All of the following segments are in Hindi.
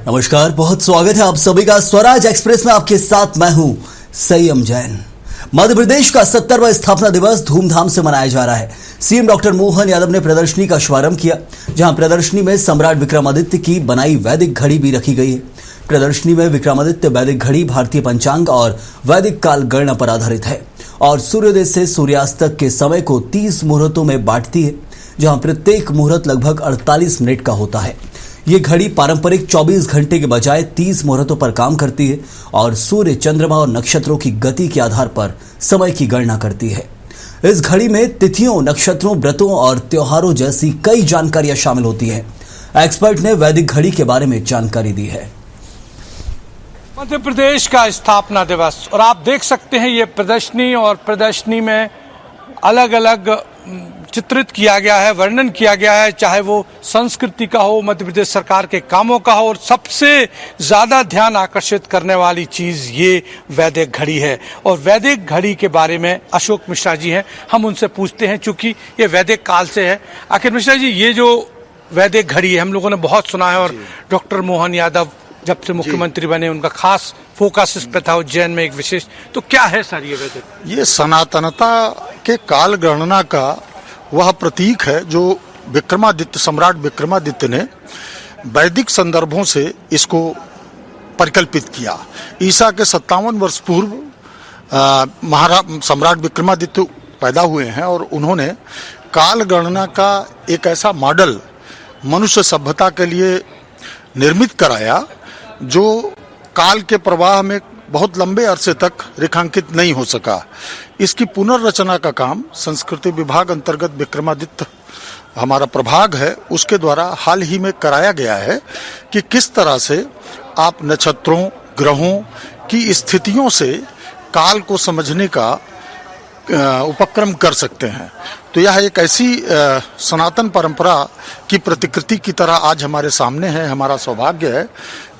नमस्कार, बहुत स्वागत है आप सभी का स्वराज एक्सप्रेस में। आपके साथ मैं हूं संयम जैन। मध्य प्रदेश का 70वां स्थापना दिवस धूमधाम से मनाया जा रहा है। सीएम डॉक्टर मोहन यादव ने प्रदर्शनी का शुभारंभ किया, जहां प्रदर्शनी में सम्राट विक्रमादित्य की बनाई वैदिक घड़ी भी रखी गई है। प्रदर्शनी में विक्रमादित्य वैदिक घड़ी भारतीय पंचांग और वैदिक काल गणना पर आधारित है और सूर्योदय से सूर्यास्त तक के समय को 30 मुहूर्तों में बांटती है, जहां प्रत्येक मुहूर्त लगभग 48 मिनट का होता है। ये घड़ी पारंपरिक 24 घंटे के बजाय 30 मुहूर्तों पर काम करती है और सूर्य, चंद्रमा और नक्षत्रों की गति के आधार पर समय की गणना करती है। इस घड़ी में तिथियों, नक्षत्रों, व्रतों और त्योहारों जैसी कई जानकारियां शामिल होती हैं। एक्सपर्ट ने वैदिक घड़ी के बारे में जानकारी दी है। मध्य प्रदेश का स्थापना दिवस, और आप देख सकते हैं ये प्रदर्शनी, और प्रदर्शनी में अलग अलग चित्रित किया गया है, वर्णन किया गया है, चाहे वो संस्कृति का हो, मध्य प्रदेश सरकार के कामों का हो, और सबसे ज्यादा ध्यान आकर्षित करने वाली चीज ये वैदिक घड़ी है। और वैदिक घड़ी के बारे में अशोक मिश्रा जी हैं, हम उनसे पूछते हैं, चूंकि ये वैदिक काल से है। आखिर मिश्रा जी, ये जो वैदिक घड़ी है हम लोगों ने बहुत सुना है, और डॉक्टर मोहन यादव जब से मुख्यमंत्री बने उनका खास फोकस इस पर था, उज्जैन में एक विशेष, तो क्या है सर ये वैदिक? ये सनातनता के काल गणना का वह प्रतीक है जो विक्रमादित्य, सम्राट विक्रमादित्य ने वैदिक संदर्भों से इसको परिकल्पित किया। ईसा के 57 वर्ष पूर्व सम्राट विक्रमादित्य पैदा हुए हैं और उन्होंने काल गणना का एक ऐसा मॉडल मनुष्य सभ्यता के लिए निर्मित कराया जो काल के प्रवाह में बहुत लंबे अरसे तक रेखांकित नहीं हो सका। इसकी पुनर्रचना का काम संस्कृति विभाग अंतर्गत विक्रमादित्य हमारा प्रभाग है, उसके द्वारा हाल ही में कराया गया है कि किस तरह से आप नक्षत्रों, ग्रहों की स्थितियों से काल को समझने का उपक्रम कर सकते हैं। तो यह एक ऐसी सनातन परंपरा की प्रतिकृति की तरह आज हमारे सामने है। हमारा सौभाग्य है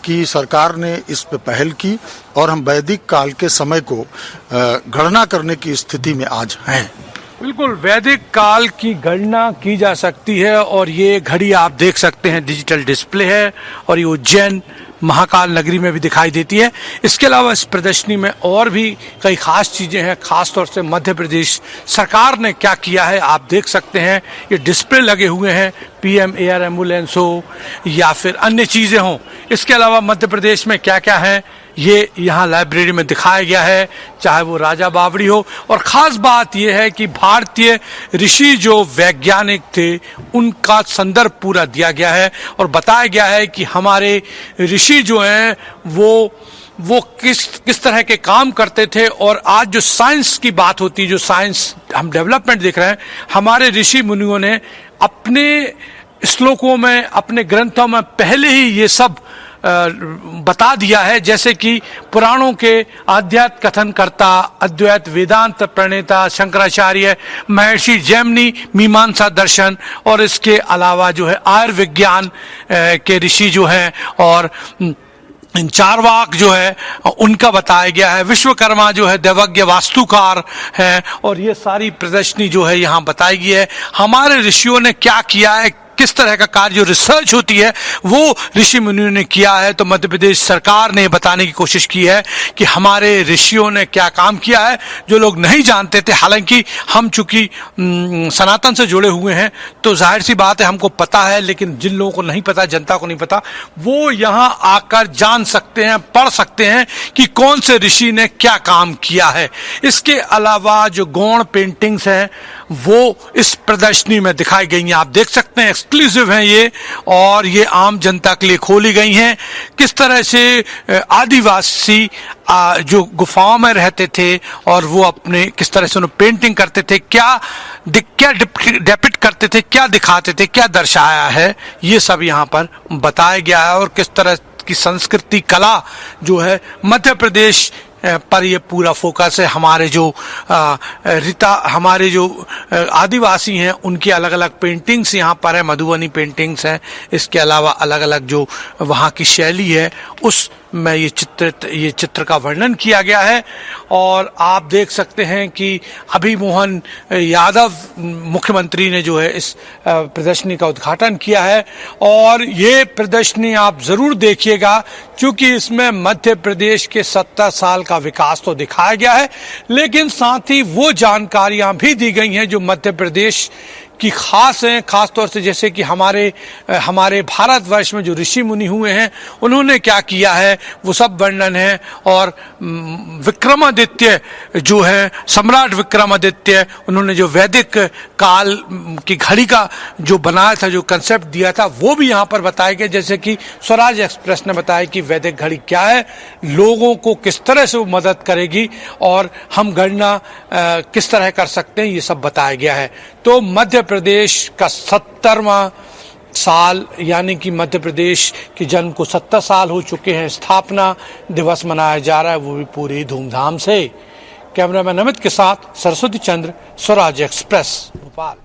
कि सरकार ने इस पे पहल की और हम वैदिक काल के समय को गणना करने की स्थिति में आज हैं। बिल्कुल, वैदिक काल की गणना की जा सकती है, और ये घड़ी आप देख सकते हैं डिजिटल डिस्प्ले है, और ये उज्जैन महाकाल नगरी में भी दिखाई देती है। इसके अलावा इस प्रदर्शनी में और भी कई खास चीजें हैं, खास तौर से मध्य प्रदेश सरकार ने क्या किया है आप देख सकते हैं। ये डिस्प्ले लगे हुए हैं, पीएम एयर एम्बुलेंस हो या फिर अन्य चीजें हों। इसके अलावा मध्य प्रदेश में क्या क्या है ये यहाँ लाइब्रेरी में दिखाया गया है, चाहे वो राजा बावड़ी हो। और खास बात यह है कि भारतीय ऋषि जो वैज्ञानिक थे उनका संदर्भ पूरा दिया गया है और बताया गया है कि हमारे ऋषि जो हैं वो किस तरह के काम करते थे। और आज जो साइंस की बात होती है, जो साइंस हम डेवलपमेंट देख रहे हैं, हमारे ऋषि मुनियों ने अपने श्लोकों में, अपने ग्रंथों में पहले ही ये सब बता दिया है। जैसे कि पुराणों के आध्यात्म कथन करता, अद्वैत वेदांत प्रणेता शंकराचार्य, महर्षि जैमिनी मीमांसा दर्शन, और इसके अलावा जो है आयुर्विज्ञान के ऋषि जो हैं, और चारवाक जो है उनका बताया गया है। विश्वकर्मा जो है दैवज्ञ वास्तुकार है, और ये सारी प्रदर्शनी जो है यहाँ बताई गई है। हमारे ऋषियों ने क्या किया है, किस तरह का कार्य, जो रिसर्च होती है वो ऋषि मुनियों ने किया है। तो मध्य प्रदेश सरकार ने बताने की कोशिश की है कि हमारे ऋषियों ने क्या काम किया है, जो लोग नहीं जानते थे। हालांकि हम चूंकि सनातन से जुड़े हुए हैं तो जाहिर सी बात है हमको पता है, लेकिन जिन लोगों को नहीं पता, जनता को नहीं पता, वो यहाँ आकर जान सकते हैं, पढ़ सकते हैं कि कौन से ऋषि ने क्या काम किया है। इसके अलावा जो गौण पेंटिंग्स हैं वो इस प्रदर्शनी में दिखाई गई हैं। आप देख सकते हैं, एक्सक्लूसिव हैं ये, और ये आम जनता के लिए खोली गई हैं। किस तरह से आदिवासी जो गुफाओं में रहते थे और वो अपने किस तरह से उन्हें पेंटिंग करते थे, क्या डेपिक्ट करते थे, क्या दिखाते थे, क्या दर्शाया है, ये सब यहाँ पर बताया गया है। और किस तरह की संस्कृति, कला जो है मध्य प्रदेश पर ये पूरा फोकस है। हमारे जो हमारे जो आदिवासी हैं उनकी अलग अलग पेंटिंग्स यहाँ पर है, मधुबनी पेंटिंग्स हैं। इसके अलावा अलग अलग जो वहाँ की शैली है उस में ये चित्र का वर्णन किया गया है। और आप देख सकते हैं कि अभी मोहन यादव मुख्यमंत्री ने जो है इस प्रदर्शनी का उद्घाटन किया है। और ये प्रदर्शनी आप जरूर देखिएगा क्योंकि इसमें मध्य प्रदेश के 70 साल का विकास तो दिखाया गया है, लेकिन साथ ही वो जानकारियां भी दी गई हैं जो मध्य प्रदेश की खास हैं। खास तौर से जैसे कि हमारे भारतवर्ष में जो ऋषि मुनि हुए हैं उन्होंने क्या किया है वो सब वर्णन है। और विक्रमादित्य जो है, सम्राट विक्रमादित्य, उन्होंने जो वैदिक काल की घड़ी का जो बनाया था, जो कंसेप्ट दिया था, वो भी यहाँ पर बताया गया। जैसे कि स्वराज एक्सप्रेस ने बताया कि वैदिक घड़ी क्या है, लोगों को किस तरह से वो मदद करेगी और हम गणना किस तरह कर सकते हैं, ये सब बताया गया है। तो मध्य प्रदेश का 70वां साल, यानी कि मध्य प्रदेश के जन्म को 70 साल हो चुके हैं, स्थापना दिवस मनाया जा रहा है, वो भी पूरी धूमधाम से। कैमरामैन अमित के साथ सरस्वती चंद्र, स्वराज एक्सप्रेस, भोपाल।